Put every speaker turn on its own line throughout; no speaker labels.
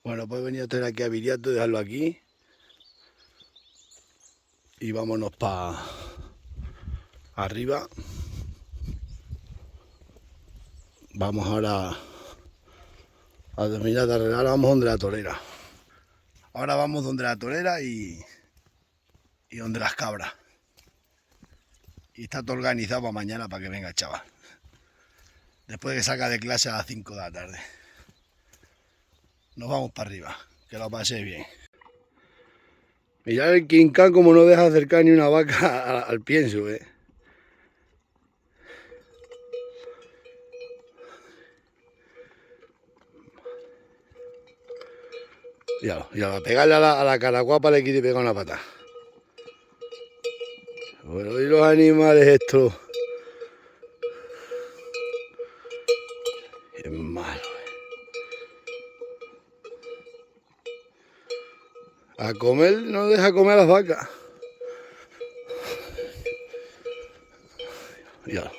Bueno, pues he venido a traer aquí a Viriato, dejarlo aquí. Y vámonos para arriba. Vamos ahora a terminar de arreglar. Vamos donde la torera. Ahora vamos donde la torera y donde las cabras. Y está todo organizado para mañana para que venga el chaval. Después de que salga de clase a las 5 de la tarde. Nos vamos para arriba, que lo pasé bien. Mirad el King Khan como no deja acercar ni una vaca al pienso, Ya, a pegarle a la caraguapa le quiere pegar una pata. Bueno, y los animales estos. Es malo, A comer, no deja comer a las vacas. Ya.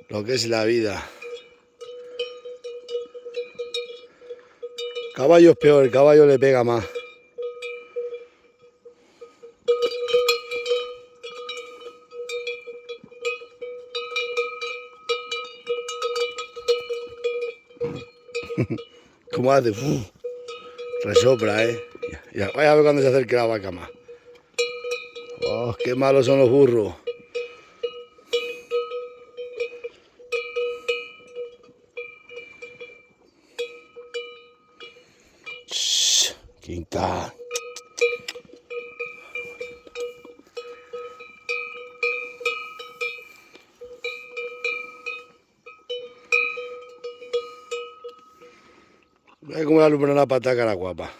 Lo que es la vida. Caballo es peor, el caballo le pega más. ¿Cómo hace? Uf, resopla, Ya, vaya a ver cuando se acerque la vaca más. Oh, qué malos son los burros. Shh, King Khan. Ve cómo le alumbra una pata cara guapa.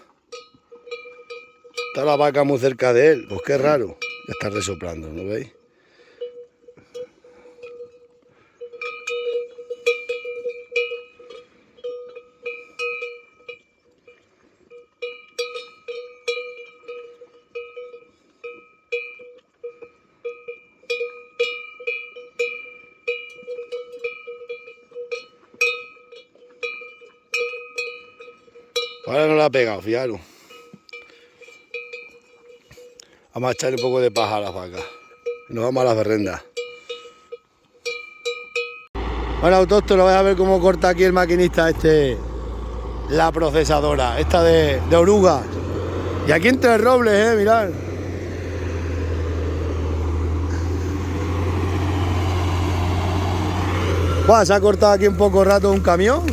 Está la vaca muy cerca de él. Pues qué raro. Ya está resoplando, ¿no veis? Ahora no la ha pegado, fijaros. Vamos a echarle un poco de paja a las vacas. Y nos vamos a las berrendas. Bueno, autóctono, vais a ver cómo corta aquí el maquinista la procesadora, esta de orugas. Y aquí entre robles, mirad. Buah, se ha cortado aquí en poco rato un camión.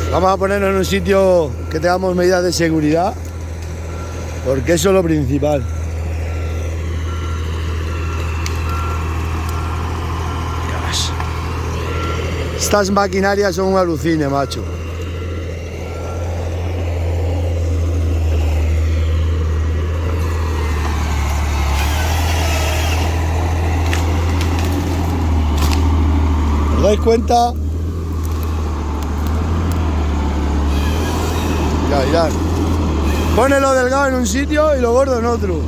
Vamos a ponernos en un sitio que tengamos medidas de seguridad, porque eso es lo principal. Dios. Estas maquinarias son un alucine, macho. ¿Os dais cuenta? Mirad. Pone lo delgado en un sitio y lo gordo en otro.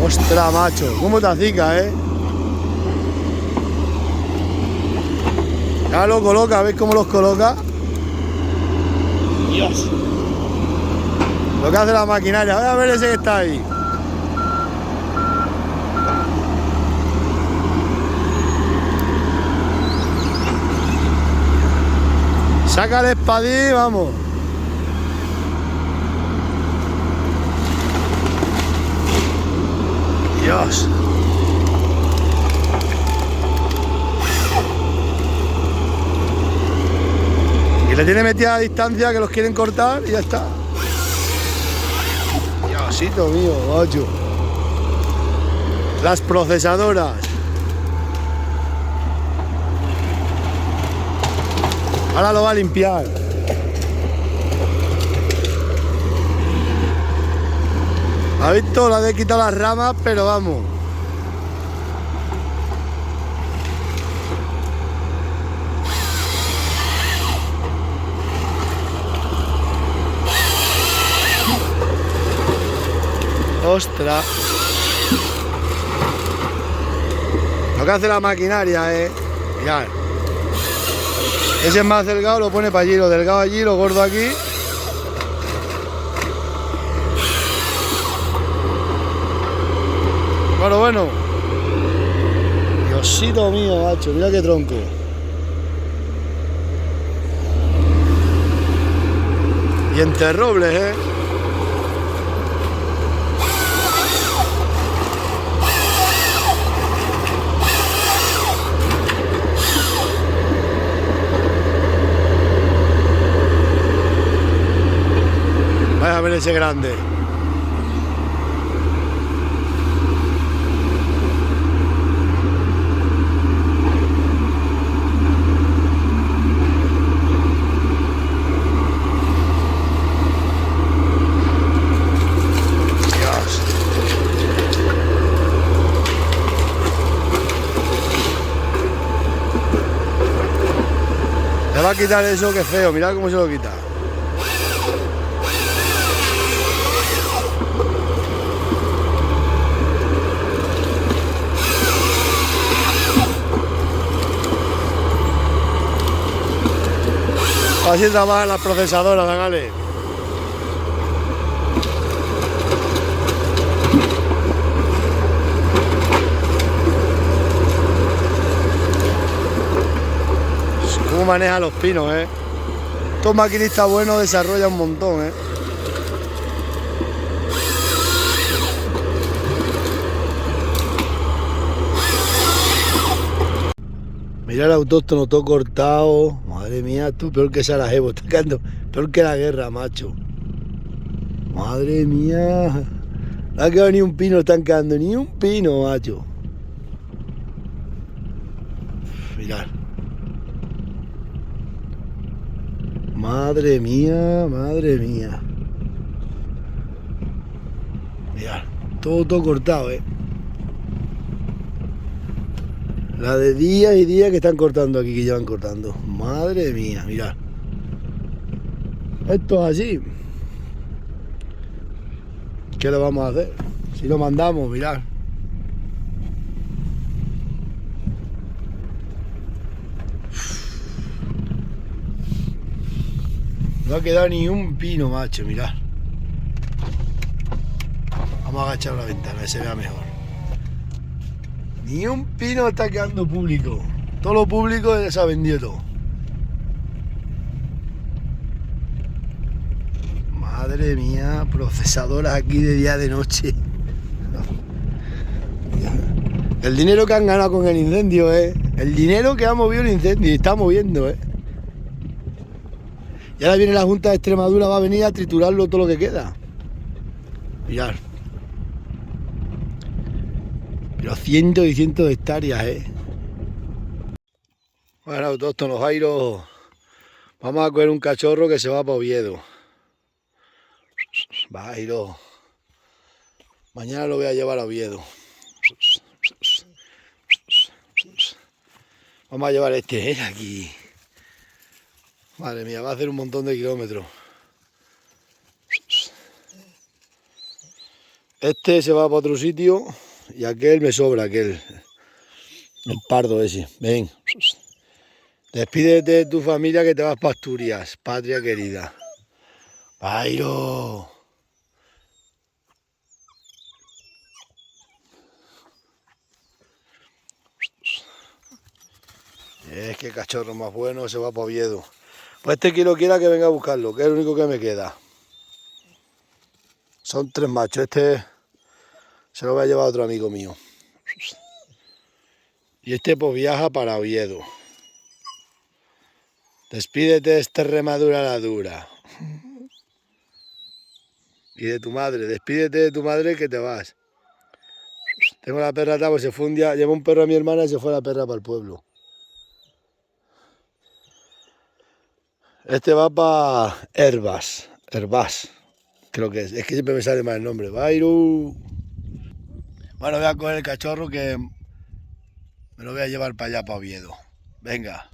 Ostras, macho, cómo te acica, Ya lo coloca, ¿veis cómo los coloca? Dios. Lo que hace la maquinaria. Voy a ver ese que está ahí. Saca el espadín, vamos. Dios. Y le tiene metida a distancia que los quieren cortar y ya está. Diosito mío, macho. Las procesadoras. Ahora lo va a limpiar. ¿Ha visto? Le he quitado las ramas, pero vamos. ¡Ostras! Lo que hace la maquinaria, mirad. Ese es más delgado, lo pone para allí, lo delgado allí, lo gordo aquí. Bueno. Diosito mío, macho, mira qué tronco. Y entre robles, Vaya a ver ese grande. Le va a quitar eso, que feo, mirad cómo se lo quita. Así trabajan las procesadoras, Gale. Cómo maneja los pinos, Estos maquinistas buenos desarrollan un montón, Mira el autóctono todo cortado. Madre mía, tú, peor que Sarajevo, está quedando peor que la guerra, macho. Madre mía. No ha quedado ni un pino, están quedando ni un pino, macho. Mirad. Madre mía, madre mía. Mirad, todo cortado, La de día y día que están cortando aquí, que llevan cortando. Madre mía, mirad. Esto es así. ¿Qué le vamos a hacer? Si lo mandamos, mirad. No ha quedado ni un pino, macho, mirad. Vamos a agachar la ventana, que se vea mejor. Ni un pino está quedando público. Todo lo público se ha vendido todo. Madre mía, procesadoras aquí de día de noche. El dinero que han ganado con el incendio, El dinero que ha movido el incendio y está moviendo, Y ahora viene la Junta de Extremadura, va a venir a triturarlo todo lo que queda. Mirad. Pero cientos y cientos de hectáreas, Bueno, autóctonos Jairo. Vamos a coger un cachorro que se va para Oviedo. Jairo. Mañana lo voy a llevar a Oviedo. Vamos a llevar este, aquí. Madre mía, va a hacer un montón de kilómetros. Este se va para otro sitio y aquel me sobra, aquel. El pardo ese. Ven. Despídete de tu familia que te vas para Asturias, patria querida. Jairo. Es que cachorro más bueno, se va para Oviedo. Pues este que lo quiera que venga a buscarlo, que es el único que me queda. Son 3 machos, este se lo voy a llevar a otro amigo mío. Y este pues viaja para Oviedo. Despídete de Extremadura la dura. Y de tu madre, despídete de tu madre que te vas. Tengo la perra atrás, pues se fue un día, llevó un perro a mi hermana y se fue la perra para el pueblo. Este va para Herbas, creo que es que siempre me sale mal el nombre, Bairu. Bueno, voy a coger el cachorro que me lo voy a llevar para allá, para Oviedo. Venga.